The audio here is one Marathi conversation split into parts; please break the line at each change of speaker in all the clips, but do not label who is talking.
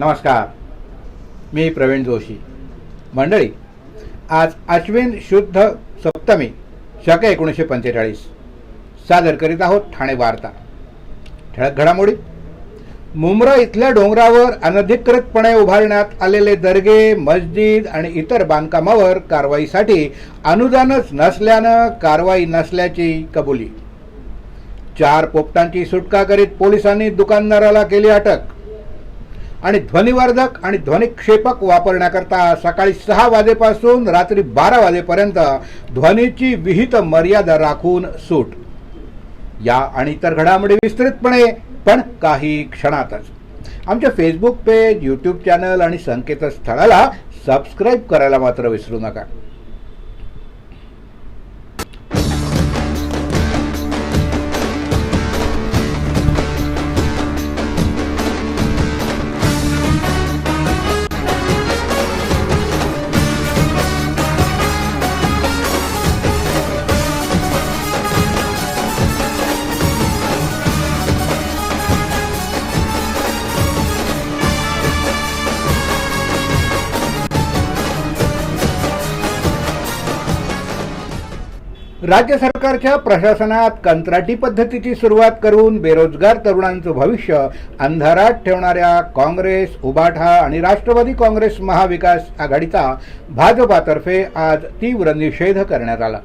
नमस्कार, मी प्रवीण जोशी. मंडळी, आज अश्विन शुद्ध सप्तमी शके 1945 सादर करीत आहोत ठाणे वार्ता. ठळक घडामोडी. मुंब्रा इथल्या डोंगरावर अनधिकृतपणे उभारण्यात आलेले दर्गे, मस्जिद आणि इतर बांधकामावर कारवाईसाठी अनुदानच नसल्यानं कारवाई नसल्याची कबुली. 4 पोपटांची सुटका करीत पोलिसांनी दुकानदाराला केली अटक. आणि ध्वनिवर्धक आणि ध्वनिक्षेपक वापरण्याकरता सकाळी 6 वाजेपासून रात्री 12 वाजेपर्यंत ध्वनीची विहित मर्यादा राखून सूट. या आणि इतर घडामोडी विस्तृतपणे पण काही क्षणातच. आमच्या फेसबुक पेज, यूट्यूब चॅनल आणि संकेतस्थळाला सबस्क्राईब करायला मात्र विसरू नका. राज्य सरकारच्या प्रशासनात कंत्राटी पद्धतीची सुरुवात करून बेरोजगार तरुणांचं भविष्य अंधारात ठेवणाऱ्या काँग्रेस, उबाठा आणि राष्ट्रवादी काँग्रेस महाविकास आघाडीचा भाजपातर्फे आज तीव्र निषेध करण्यात आला.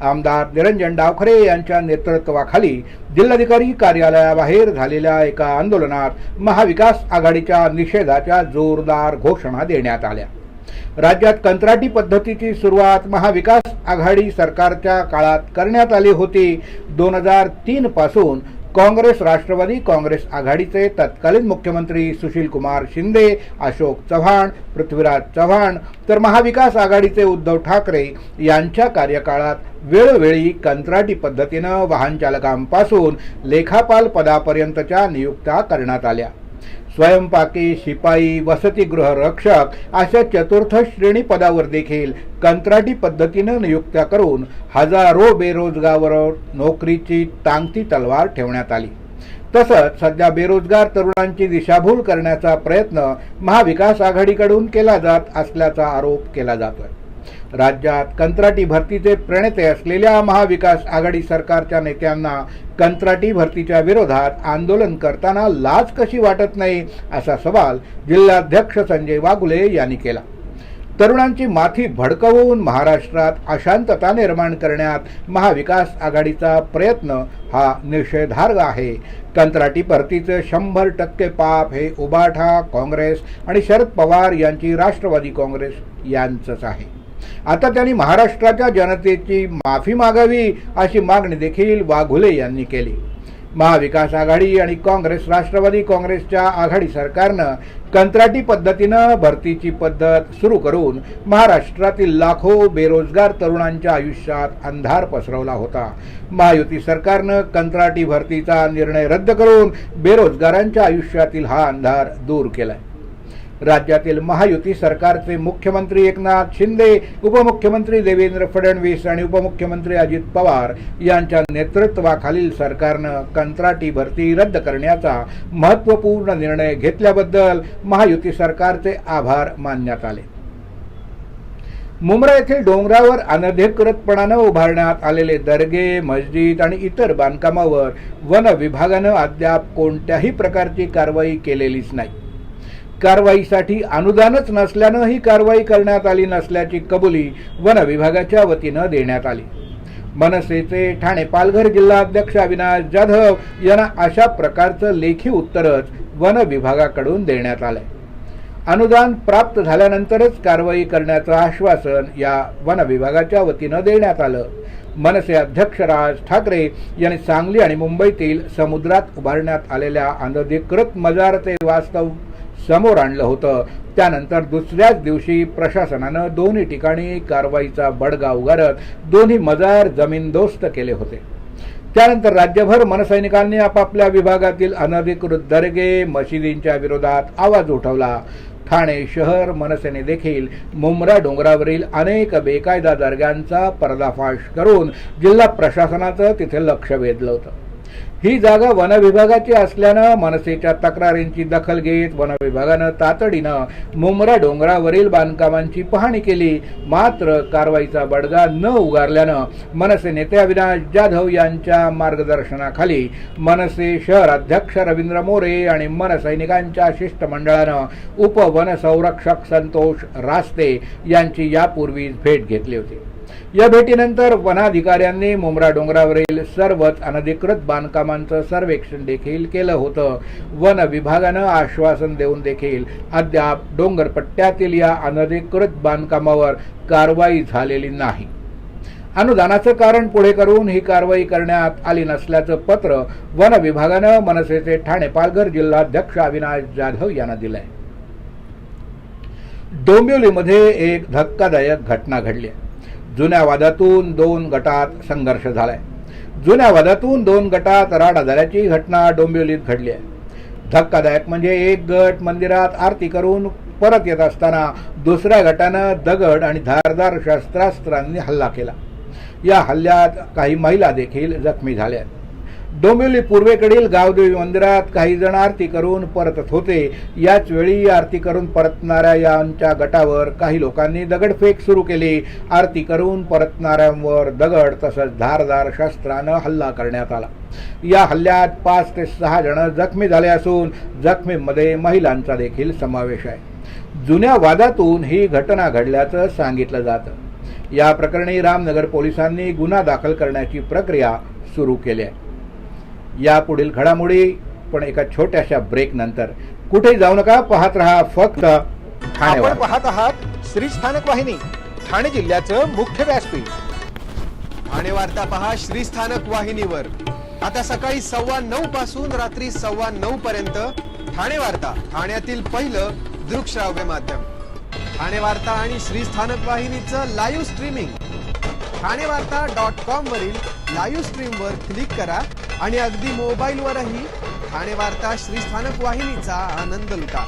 आमदार निरंजन डावखरे यांच्या नेतृत्वाखाली जिल्हाधिकारी कार्यालयाबाहेर झालेल्या एका आंदोलनात महाविकास आघाडीच्या निषेधाच्या जोरदार घोषणा देण्यात आल्या. राज्यात कंत्राटी पद्धतीची सुरुवात महाविकास आघाडी सरकारच्या काळात करण्यात आली होती. 2003 पासून काँग्रेस, राष्ट्रवादी काँग्रेस आघाडीचे तत्कालीन मुख्यमंत्री सुशीलकुमार शिंदे, अशोक चव्हाण, पृथ्वीराज चव्हाण तर महाविकास आघाडीचे उद्धव ठाकरे यांच्या कार्यकाळात वेळोवेळी कंत्राटी पद्धतीनं वाहन चालकांपासून लेखापाल पदापर्यंतच्या नियुक्त्या करण्यात आल्या. स्वयंपाकी, शिपाई, वसतिगृह रक्षक अशा चतुर्थ श्रेणी पदावर देखील कंत्राटी पद्धतीनं नियुक्त्या करून हजारो बेरोजगारांवर नोकरीची टांगती तलवार ठेवण्यात आली. तसंच सध्या बेरोजगार तरुणांची दिशाभूल करण्याचा प्रयत्न महाविकास आघाडीकडून केला जात असल्याचा आरोप केला जातोय. राज्यात कंत्राटी भरतीचे प्रणेते असलेल्या महाविकास आघाडी सरकारच्या नेत्यांना कंत्राटी भरतीच्या विरोधात आंदोलन करताना लाज कशी वाटत नाही असा सवाल जिल्हाध्यक्ष संजय वाघुले यांनी केला. तरुणांची माथी भडकवून महाराष्ट्रात अशांतता निर्माण करण्यात महाविकास आघाडीचा प्रयत्न हा निषेधार्ह आहे. कंत्राटी भरतीचे 100% पाप हे उबाठा, काँग्रेस आणि शरद पवार यांची राष्ट्रवादी काँग्रेस यांचंच आहे. आता त्यांनी महाराष्ट्राच्या जनतेची माफी मागावी अशी मागणी देखील वाघुले यांनी केली. महाविकास आघाडी आणि काँग्रेस, राष्ट्रवादी काँग्रेसच्या आघाडी सरकारनं कंत्राटी पद्धतीनं भरतीची पद्धत सुरू करून महाराष्ट्रातील लाखो बेरोजगार तरुणांच्या आयुष्यात अंधार पसरवला होता. महायुती सरकारनं कंत्राटी भरतीचा निर्णय रद्द करून बेरोजगारांच्या आयुष्यातील हा अंधार दूर केलाय. राज्यातील महायुती सरकारचे मुख्यमंत्री एकनाथ शिंदे, उपमुख्यमंत्री देवेंद्र फडणवीस आणि उपमुख्यमंत्री अजित पवार यांच्या नेतृत्वाखालील सरकारनं कंत्राटी भरती रद्द करण्याचा महत्त्वपूर्ण निर्णय घेतल्याबद्दल महायुती सरकारचे आभार मानण्यात आले. मुंब्रा येथील डोंगरावर अनधिकृतपणानं उभारण्यात आलेले दर्गे, मस्जिद आणि इतर बांधकामावर वन विभागानं अद्याप कोणत्याही प्रकारची कारवाई केलेलीच नाही. कारवाईसाठी अनुदानच नसल्यानं ही कारवाई करण्यात आली नसल्याची कबुली वन विभागाच्या वतीनं देण्यात आली. मनसेचे ठाणे पालघर जिल्हाध्यक्ष अविनाश जाधव यांना अशा प्रकारचं लेखी उत्तरच वन विभागाकडून देण्यात आलंय. अनुदान प्राप्त झाल्यानंतरच कारवाई करण्याचं आश्वासन या वन विभागाच्या वतीनं देण्यात आलं. मनसे अध्यक्ष राज ठाकरे यांनी सांगली आणि मुंबईतील समुद्रात उभारण्यात आलेल्या अनधिकृत मजारचे वास्तव समोर आणलं होतं. त्यानंतर दुसऱ्याच दिवशी प्रशासनानं दोन्ही ठिकाणी कारवाईचा बडगा उगारत दोन्ही मजार जमीनदोस्त केले होते. त्यानंतर राज्यभर मनसैनिकांनी आपापल्या विभागातील अनधिकृत दर्गे, मशिदींच्या विरोधात आवाज उठवला. ठाणे शहर मनसेने देखील मुंब्रा डोंगरावरील अनेक बेकायदा दर्ग्यांचा पर्दाफाश करून जिल्हा प्रशासनाचं तिथे लक्ष वेधलं होतं. ही जागा वन विभागाची असल्यानं मनसेच्या तक्रारींची दखल घेत वन विभागानं तातडीनं मुंब्रा डोंगरावरील बांधकामांची पाहणी केली. मात्र कारवाईचा बडगा न उगारल्यानं मनसे नेते अविनाश जाधव यांच्या मार्गदर्शनाखाली मनसे शहर अध्यक्ष रवींद्र मोरे आणि मनसैनिकांच्या शिष्टमंडळानं उपवन संरक्षक संतोष रास्ते यांची यापूर्वीच भेट घेतली होती. या भेटीनंतर वनाधिकाऱ्यांनी मुंब्रा डोंगरावरील सर्वच अनधिकृत बांधकामांचं सर्वेक्षण देखील केलं होतं. वन विभागानं आश्वासन देऊन देखील अद्याप डोंगरपट्ट्यातील या अनधिकृत बांधकामावर कारवाई झालेली नाही. अनुदानाचं कारण पुढे करून ही कारवाई करण्यात आली नसल्याचं पत्र वन विभागानं मनसेचे ठाणे पालघर जिल्हाध्यक्ष अविनाश जाधव यांना दिलंय. डोंबिवलीमध्ये एक धक्कादायक घटना घडली. जुन्या वादातून दोन गटात संघर्ष झालाय. जुन्या वादातून दोन गटात राडा झाल्याची घटना डोंबिवलीत घडली आहे. धक्कादायक म्हणजे एक गट मंदिरात आरती करून परत येत असताना दुसऱ्या गटानं दगड आणि धारदार शस्त्रास्त्रांनी हल्ला केला. या हल्ल्यात काही महिला देखील जखमी झाल्या. डोंबिवली पूर्वेकडील गावदेवी मंदिरात काही जण आरती करून परतत होते. याच वेळी आरती करून परतणाऱ्या यांच्या गटावर काही लोकांनी दगडफेक सुरू केली. आरती करून परतणाऱ्यांवर दगड तसंच धारदार शस्त्रानं हल्ला करण्यात आला. या हल्ल्यात 5 ते 6 जण जखमी झाले असून जखमींमध्ये महिलांचा देखील समावेश आहे. जुन्या वादातून ही घटना घडल्याचं सांगितलं जातं. या प्रकरणी रामनगर पोलिसांनी गुन्हा दाखल करण्याची प्रक्रिया सुरू केली आहे. या पुढील घडामोडी पण एका छोट्याशा ब्रेक नंतर. कुठे जाऊ नका, पाहत रहा फक्त ठाणे.
आपण पाहत आहात श्री स्थानक वाहिनी, ठाणे जिल्ह्याचं मुख्य व्यासपीठ. ठाणे वार्ता पहा श्री स्थानक वाहिनीवर. आता सकाळी 9:15 पासून रात्री 9:15 पर्यंत ठाणे वार्ता, ठाण्यातील पहिलं दृकश्राव्य माध्यम. ठाणे वार्ता आणि श्री स्थानक वाहिनीचं लाईव्ह स्ट्रीमिंग ठाणेवार्ता.com वरील लाईव्ह स्ट्रीमवर क्लिक करा आणि अगदी मोबाईलवरही ठाणे वार्ता श्री स्थानक वाहिनीचा आनंद लुटा.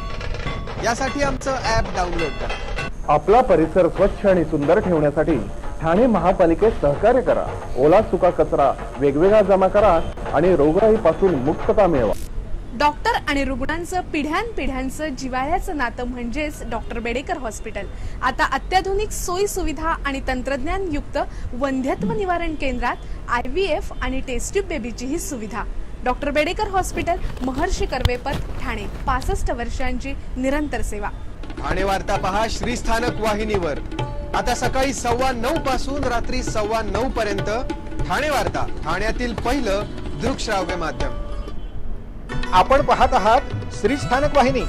यासाठी आमचं ॲप डाउनलोड करा.
आपला परिसर स्वच्छ आणि सुंदर ठेवण्यासाठी ठाणे महापालिकेत सहकार्य करा. ओला सुका कचरा वेगवेगळा जमा करा आणि रोगराईपासून मुक्तता मिळवा.
डॉक्टर आणि रुग्णांचं पिढ्यानपिढ्यांचं जिव्हाळ्याचं नातं म्हणजेच डॉक्टर बेडेकर हॉस्पिटल. आता अत्याधुनिक सोयी सुविधा आणि तंत्रज्ञान युक्त वंध्यत्व निवारण केंद्रात IVF आणि टेस्ट ट्यूब बेबीची ही सुविधा. डॉक्टर बेडेकर हॉस्पिटल, महर्षी कर्वेपथ, ठाणे. 65 वर्षांची निरंतर सेवा.
ठाणे वार्ता पहा श्री स्थानक वाहिनीवर. आता सकाळी 9:15 पासून रात्री 9:15 पर्यंत ठाणे वार्ता, ठाण्यातील पहिलं दृकश्राव्य माध्यम. आपण पाहत आहात श्री स्थानक वाहिनी,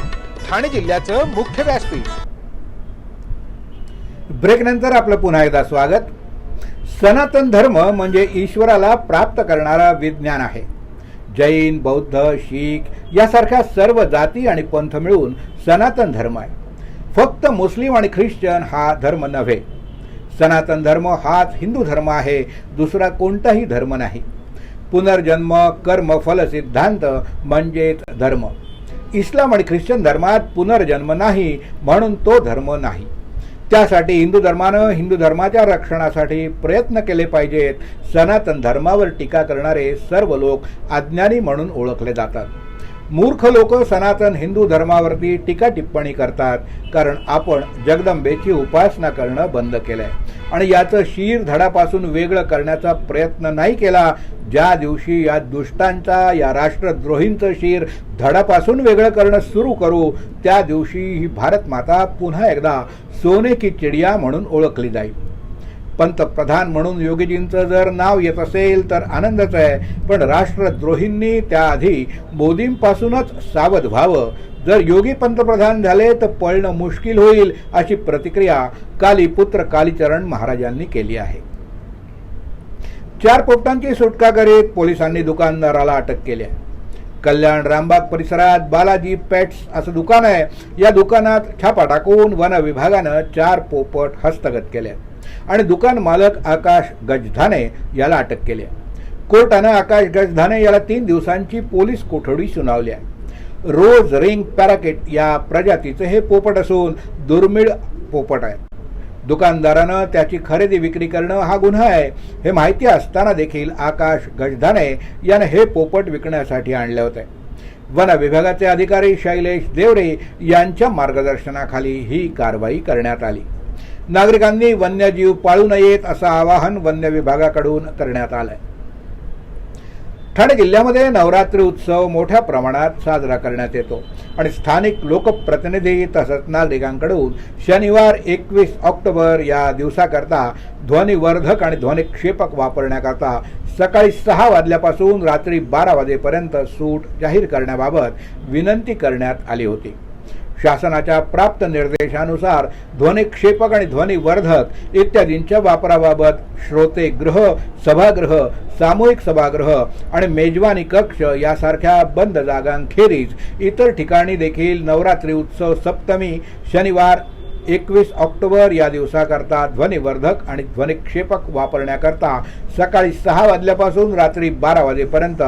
ठाणे जिल्ह्याचं मुख्य व्यासपीठ.
ब्रेक नंतर आपलं पुन्हा एकदा स्वागत. सनातन धर्म म्हणजे ईश्वराला प्राप्त करणारा विज्ञान आहे. जैन, बौद्ध, शीख यासारख्या सर्व जाती आणि पंथ मिळून सनातन धर्म आहे. फक्त मुस्लिम आणि ख्रिश्चन हा धर्म नव्हे. सनातन धर्म हाच हिंदू धर्म आहे, दुसरा कोणताही धर्म नाही. पुनर्जन्म कर्म फल सिद्धांत म्हणजेच धर्म. इस्लाम आणि ख्रिश्चन धर्मात पुनर्जन्म नाही, म्हणून तो धर्म नाही. त्यासाठी हिंदू धर्मानं हिंदू धर्माच्या रक्षणासाठी प्रयत्न केले पाहिजेत. सनातन धर्मावर टीका करणारे सर्व लोक अज्ञानी म्हणून ओळखले जातात. मूर्ख लोक सनातन हिंदू धर्मावरती टीका टिप्पणी करतात, कारण आपण जगदंबेची उपासना करणं बंद केलंय आणि याचं शीर धडापासून वेगळं करण्याचा प्रयत्न नाही केला. ज्या दिवशी या दुष्टांचा, या राष्ट्रद्रोहींचं शीर धडापासून वेगळं करणं सुरू करू, त्या दिवशी ही भारत माता पुन्हा एकदा सोने की चिडिया म्हणून ओळखली जाईल. पंतप्रधान म्हणून योगीजींचं जर नाव येत असेल तर आनंदच आहे, पण राष्ट्रद्रोहींनी त्याआधी मोदींपासूनच सावध व्हावं. जर योगी पंतप्रधान झाले तर पळणं मुश्किल होईल, अशी प्रतिक्रिया कालीपुत्र कालीचरण महाराजांनी केली आहे. 4 पोपटांची सुटका करीत पोलिसांनी दुकानदाराला अटक केली आहे. कल्याण रामबाग परिसरात बालाजी पेट्स असं दुकान आहे. या दुकानात छापा टाकून वन विभागानं 4 पोपट हस्तगत केले आणि दुकान मालक आकाश गजधाने याला अटक केली आहे. कोर्टानं आकाश गजधाने याला 3 दिवसांची पोलीस कोठडी सुनावली आहे. रोज रिंग पॅराकेट या प्रजातीचे हे पोपट असून दुर्मिळ पोपट आहे. दुकानदारानं त्याची खरेदी विक्री करणं हा गुन्हा आहे हे माहिती असताना देखील आकाश गजधाने याने हे पोपट विकण्यासाठी आणले होते. वन विभागाचे अधिकारी शैलेश देवरे यांच्या मार्गदर्शनाखाली ही कारवाई करण्यात आली. नागरिकांनी वन्यजीव पाळू नयेत असं आवाहन वन्य विभागाकडून करण्यात आलंय. ठाणे जिल्ह्यामध्ये नवरात्री उत्सव मोठ्या प्रमाणात साजरा करण्यात येतो आणि स्थानिक लोकप्रतिनिधी तसंच नागरिकांकडून शनिवार 21 ऑक्टोबर या दिवसाकरता ध्वनिवर्धक आणि ध्वनिक्षेपक वापरण्याकरता सकाळी 6 वाजल्यापासून रात्री 12 वाजेपर्यंत सूट जाहीर करण्याबाबत विनंती करण्यात आली होती. शासनाच्या प्राप्त निर्देशानुसार ध्वनिक्षेपक आणि ध्वनिवर्धक इत्यादींच्या वापराबाबत श्रोतेगृह, सभागृह, सामूहिक सभागृह आणि मेजवानी कक्ष यासारख्या बंद जागांखेरीज इतर ठिकाणी देखील नवरात्री उत्सव सप्तमी शनिवार 21 ऑक्टोबर या दिवसाकरता ध्वनिवर्धक आणि ध्वनिक्षेपक वापरण्याकरता सकाळी 6 वाजल्यापासून रात्री 12 वाजेपर्यंत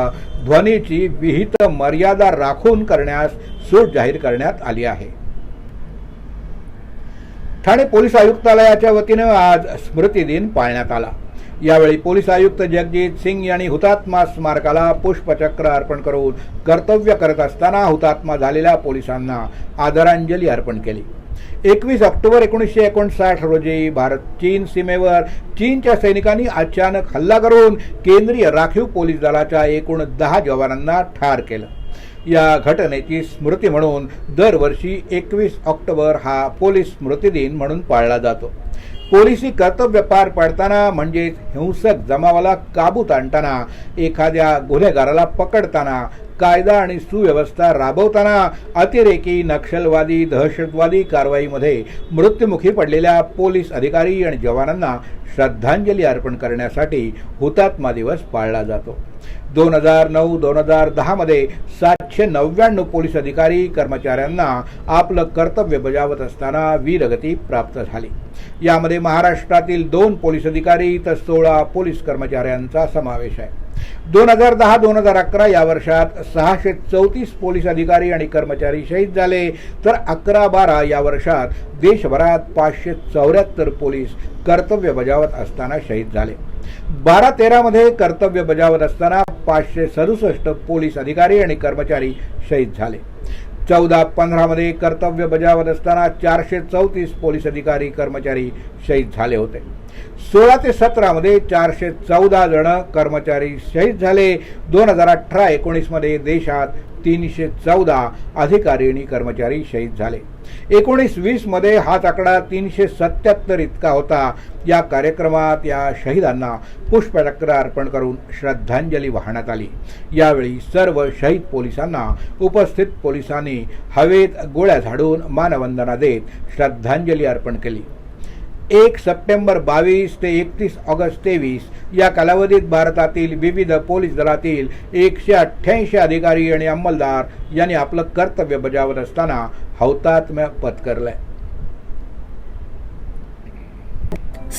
ध्वनीची विहित मर्यादा राखून करण्यास सूट जाहीर करण्यात आली आहे. ठाणे पोलीस आयुक्तालयाच्या वतीनं आज स्मृती दिन पाळण्यात आला. यावेळी पोलीस आयुक्त जगजीत सिंग यांनी हुतात्मा स्मारकाला पुष्पचक्र अर्पण करून कर्तव्य करत असताना हुतात्मा झालेल्या पोलिसांना आदरांजली अर्पण केली. 21 ऑक्टोबर 1959 रोजी भारत चीन सीमेवर चीनच्या सैनिकांनी अचानक हल्ला करून केंद्रीय राखीव पोलीस दलाच्या एकूण 10 जवानांना ठार केलं. या घटनेची स्मृती म्हणून दरवर्षी 21 ऑक्टोबर हा पोलीस स्मृती दिन म्हणून पाळला जातो. पोलिसी कर्तव्य पार पाडताना म्हणजेच हिंसक जमावाला काबूत आणताना, एखाद्या गुन्हेगाराला पकडताना, कायदा आणि सुव्यवस्था राबवताना, अतिरेकी, नक्षलवादी, दहशतवादी कारवाईमध्ये मृत्युमुखी पडलेल्या पोलीस अधिकारी आणि जवानांना श्रद्धांजली अर्पण करण्यासाठी हुतात्मा दिवस पाळला जातो. 2009-2010 मध्ये 799 पोलीस अधिकारी कर्मचाऱ्यांना आपलं कर्तव्य बजावत असताना वीरगती प्राप्त झाली. यामध्ये महाराष्ट्रातील 2 पोलीस अधिकारी तर 16 पोलीस कर्मचाऱ्यांचा समावेश आहे. 2010-2011 या वर्षात 634 पोलीस अधिकारी आणि कर्मचारी शहीद झाले, तर 11-12 या वर्षात देशभरात 574 पोलीस कर्तव्य बजावत असताना शहीद झाले. 12-13 मध्ये कर्तव्य बजावत असताना 567 पोलीस अधिकारी आणि कर्मचारी शहीद झाले. 14-15 मध्ये कर्तव्य बजावत असताना 434 पोलीस अधिकारी कर्मचारी शहीद झाले होते. 16 ते 17 मध्ये 414 जण कर्मचारी शहीद झाले. 2018-19 मध्ये देशात 314 अधिकारी आणि कर्मचारी शहीद झाले. 19-20 मध्ये हाच आकडा 377 इतका होता. या कार्यक्रमात या शहीदांना पुष्पचक्र अर्पण करून श्रद्धांजली वाहण्यात आली. यावेळी सर्व शहीद पोलिसांना उपस्थित पोलिसांनी हवेत गोळ्या झाडून मानवंदना देत श्रद्धांजली अर्पण केली. 1 सप्टेंबर 22 ते 31 ऑगस्ट 23 या कालावधीत भारतातील विविध पोलीस दलातील 188 अधिकारी आणि अंमलदार यांनी आपलं कर्तव्य बजावत असताना हौतात्म्य पत्करलंय.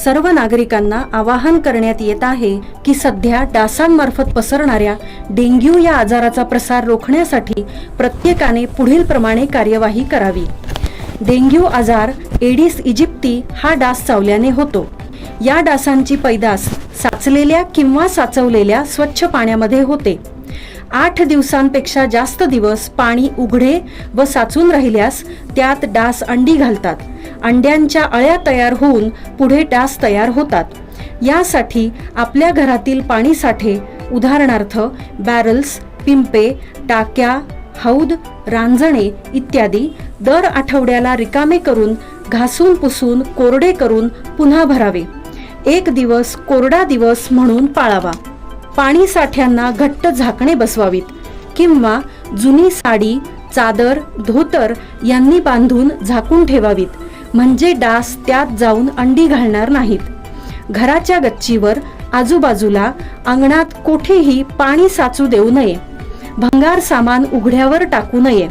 सर्व नागरिकांना आवाहन करण्यात येत आहे की सध्या डासांमार्फत पसरणाऱ्या डेंग्यू या आजाराचा प्रसार रोखण्यासाठी प्रत्येकाने पुढील प्रमाणे कार्यवाही करावी. डेंग्यू आजार एडिस इजिप्ती हा डास चावल्याने होतो. या डासांची पैदास साचलेल्या किंवा साचवलेल्या स्वच्छ पाण्यामध्ये होते. 8 दिवसांपेक्षा जास्त दिवस पाणी उघडे व साचून राहिल्यास त्यात डास अंडी घालतात. अंड्यांच्या अळ्या तयार होऊन पुढे डास तयार होतात. यासाठी आपल्या घरातील पाणी साठे उदाहरणार्थ बॅरल्स, पिंपे, टाक्या, हौद, रांजणे इत्यादी दर आठवड्याला रिकामे करून घासून पुसून कोरडे करून पुन्हा भरावे. 1 दिवस कोरडा दिवस म्हणून पाळावा. पाणी साठ्यांना घट्ट झाकणे बसवावीत किंवा जुनी साडी, चादर, धोतर यांनी बांधून झाकून ठेवावीत, म्हणजे डास त्यात जाऊन अंडी घालणार नाहीत. घराच्या गच्चीवर, आजूबाजूला, अंगणात कोठेही पाणी साचू देऊ नये. भंगार सामान उघड्यावर टाकू नये.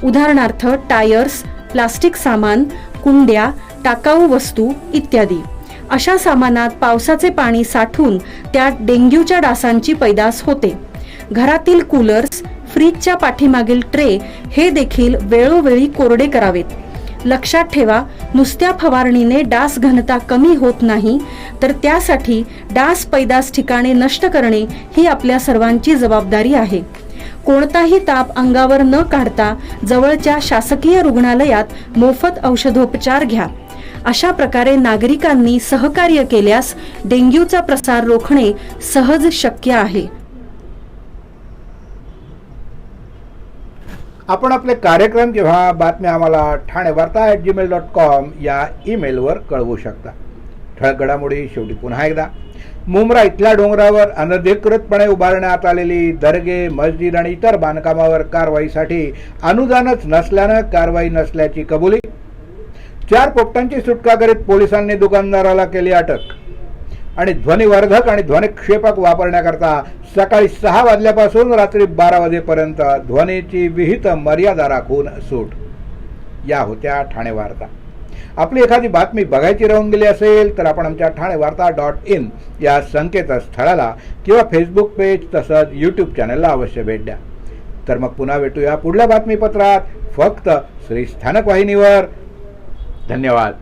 उदाहरणार्थ टायर्स, प्लास्टिक सामान, कुंड्या, टाकाऊ वस्तू इत्यादी. अशा सामानात पावसाचे पाणी साठून त्यात डेंग्यूच्या डासांची पैदास होते. घरातील कूलर्स, फ्रीजच्या पाठीमागील ट्रे हे देखील वेळोवेळी कोरडे करावेत. लक्षात ठेवा, नुसत्या फवारणीने डास घनता कमी होत नाही, तर त्यासाठी डास पैदास ठिकाणे नष्ट करणे ही आपल्या सर्वांची जबाबदारी आहे. कोणताही ताप अंगावर न काढता जवळच्या शासकीय रुग्णालयात मोफत औषधोपचार घ्या. अशा प्रकारे नागरिकांनी सहकार्य केल्यास डेंग्यूचा प्रसार रोखणे सहज शक्य आहे.
आपण आपले कार्यक्रम किंवा बातम्या आम्हाला ठाणेवार्ता@gmail.com या ईमेलवर कळवू शकता. ठळक घडामोडी शेवटी पुन्हा एकदा. मुंब्रा इथल्या डोंगरावर अनधिकृतपणे उभारण्यात आलेली दर्गे, मस्जिद आणि इतर बांधकामावर कारवाईसाठी अनुदानच नसल्यानं कारवाई नसल्याची कबुली. 4 पोपटांची सुटका करीत पोलिसांनी दुकानदाराला केली अटक. आणि ध्वनिवर्धक आणि ध्वनिक्षेपक वापरण्याकरता सकाळी 6 वाजल्यापासून रात्री 12 वाजेपर्यंत ध्वनीची विहित मर्यादा राखून सूट. या होत्या ठाणे वार्ता. आपली एखादी बातमी बघायची राहून गेली असेल तर आपण आमच्या ठाणेवार्ता.in या संकेतस्थळाला किंवा फेसबुक पेज तसंच यूट्यूब चॅनलला अवश्य भेट द्या. तर मग पुन्हा भेटूया पुढल्या बातमीपत्रात, फक्त श्री स्थानक वाहिनीवर. धन्यवाद.